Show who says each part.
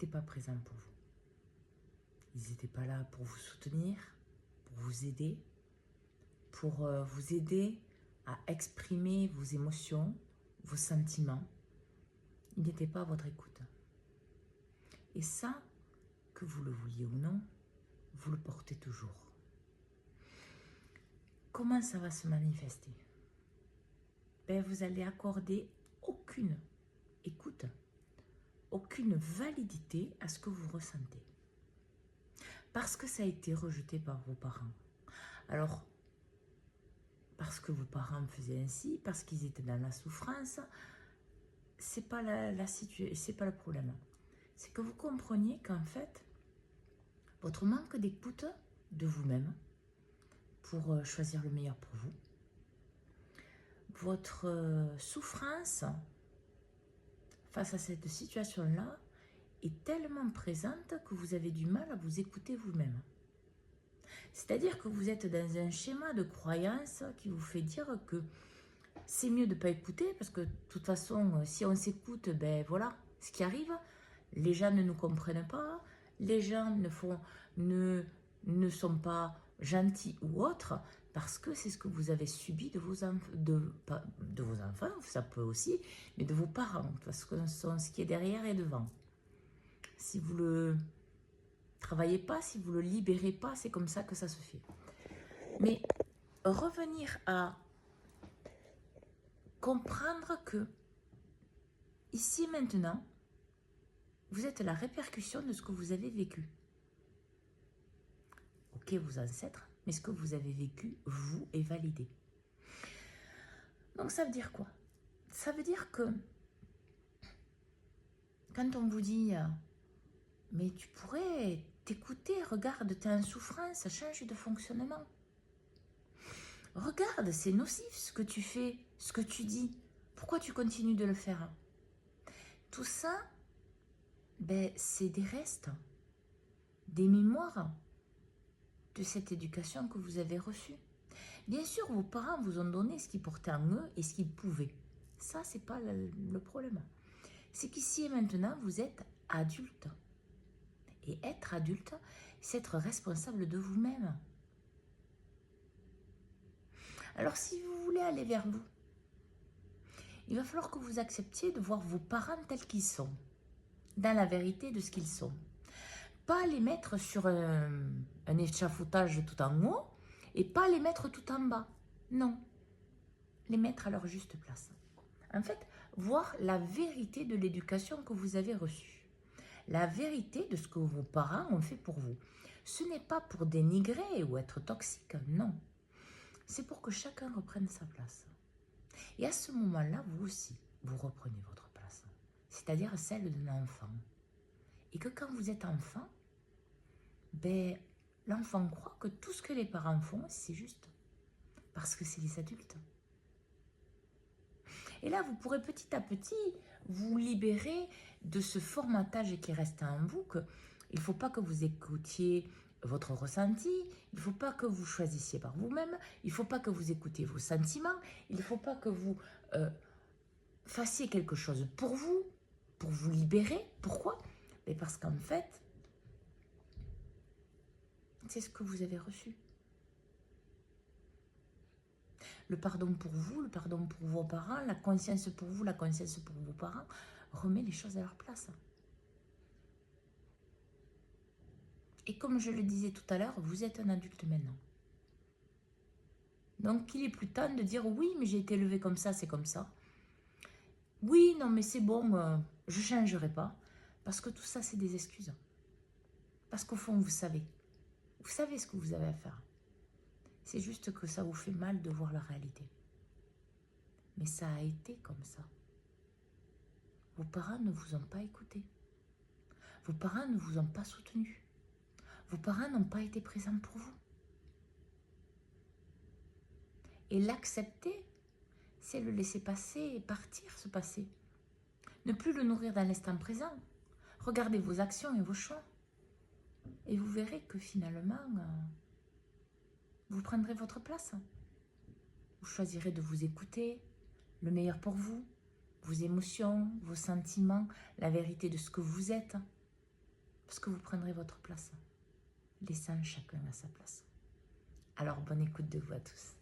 Speaker 1: n'étaient pas présents pour vous. Ils n'étaient pas là pour vous soutenir, pour vous aider à exprimer vos émotions, vos sentiments. Ils n'étaient pas à votre écoute. Et ça, que vous le vouliez ou non, vous le portez toujours. Comment ça va se manifester? Ben, vous allez accorder aucune écoute, aucune validité à ce que vous ressentez. Parce que ça a été rejeté par vos parents. Alors, parce que vos parents faisaient ainsi, parce qu'ils étaient dans la souffrance, c'est pas la situation, c'est pas le problème. C'est que vous compreniez qu'en fait, votre manque d'écoute de vous-même pour choisir le meilleur pour vous, votre souffrance face à cette situation-là est tellement présente que vous avez du mal à vous écouter vous-même. C'est-à-dire que vous êtes dans un schéma de croyance qui vous fait dire que c'est mieux de ne pas écouter parce que de toute façon, si on s'écoute, ben voilà ce qui arrive. Les gens ne nous comprennent pas, les gens ne sont pas gentils ou autres parce que c'est ce que vous avez subi de vos enfants, ça peut aussi, mais de vos parents, parce que ce qui est derrière et devant. Si vous le travaillez pas, si vous le libérez pas, c'est comme ça que ça se fait. Mais revenir à comprendre que ici et maintenant, vous êtes la répercussion de ce que vous avez vécu. Ok, vos ancêtres, mais ce que vous avez vécu, vous, est validé. Donc ça veut dire quoi? Ça veut dire que quand on vous dit « mais tu pourrais t'écouter, regarde, tu es en souffrance, change de fonctionnement. Regarde, c'est nocif ce que tu fais, ce que tu dis. Pourquoi tu continues de le faire ?» Tout ça, ben, c'est des restes, des mémoires de cette éducation que vous avez reçue. Bien sûr, vos parents vous ont donné ce qu'ils portaient en eux et ce qu'ils pouvaient. Ça, c'est pas le problème. C'est qu'ici et maintenant, vous êtes adulte. Et être adulte, c'est être responsable de vous-même. Alors, si vous voulez aller vers vous, il va falloir que vous acceptiez de voir vos parents tels qu'ils sont, dans la vérité de ce qu'ils sont. Pas les mettre sur un échafaudage tout en haut et pas les mettre tout en bas. Non. Les mettre à leur juste place. En fait, voir la vérité de l'éducation que vous avez reçue. La vérité de ce que vos parents ont fait pour vous. Ce n'est pas pour dénigrer ou être toxique, non. C'est pour que chacun reprenne sa place. Et à ce moment-là, vous aussi, vous reprenez votre place. C'est-à-dire celle d'un enfant. Et que quand vous êtes enfant, ben, l'enfant croit que tout ce que les parents font, c'est juste. Parce que c'est les adultes. Et là, vous pourrez petit à petit vous libérer de ce formatage qui reste en vous, qu'il ne faut pas que vous écoutiez votre ressenti, il ne faut pas que vous choisissiez par vous-même, il ne faut pas que vous écoutiez vos sentiments, il ne faut pas que vous fassiez quelque chose pour vous libérer. Pourquoi? Mais parce qu'en fait, c'est ce que vous avez reçu. Le pardon pour vous, le pardon pour vos parents, la conscience pour vous, la conscience pour vos parents, remet les choses à leur place. Et comme je le disais tout à l'heure, vous êtes un adulte maintenant. Donc il est plus temps de dire oui, mais j'ai été élevé comme ça, c'est comme ça. Oui, non, mais c'est bon, je ne changerai pas. Parce que tout ça, c'est des excuses. Parce qu'au fond, vous savez. Vous savez ce que vous avez à faire. C'est juste que ça vous fait mal de voir la réalité. Mais ça a été comme ça. Vos parents ne vous ont pas écouté. Vos parents ne vous ont pas soutenu. Vos parents n'ont pas été présents pour vous. Et l'accepter, c'est le laisser passer et partir ce passé. Ne plus le nourrir dans l'instant présent. Regardez vos actions et vos choix. Et vous verrez que finalement, vous prendrez votre place. Vous choisirez de vous écouter, le meilleur pour vous, vos émotions, vos sentiments, la vérité de ce que vous êtes. parce que vous prendrez votre place, laissant chacun à sa place. Alors, bonne écoute de vous à tous.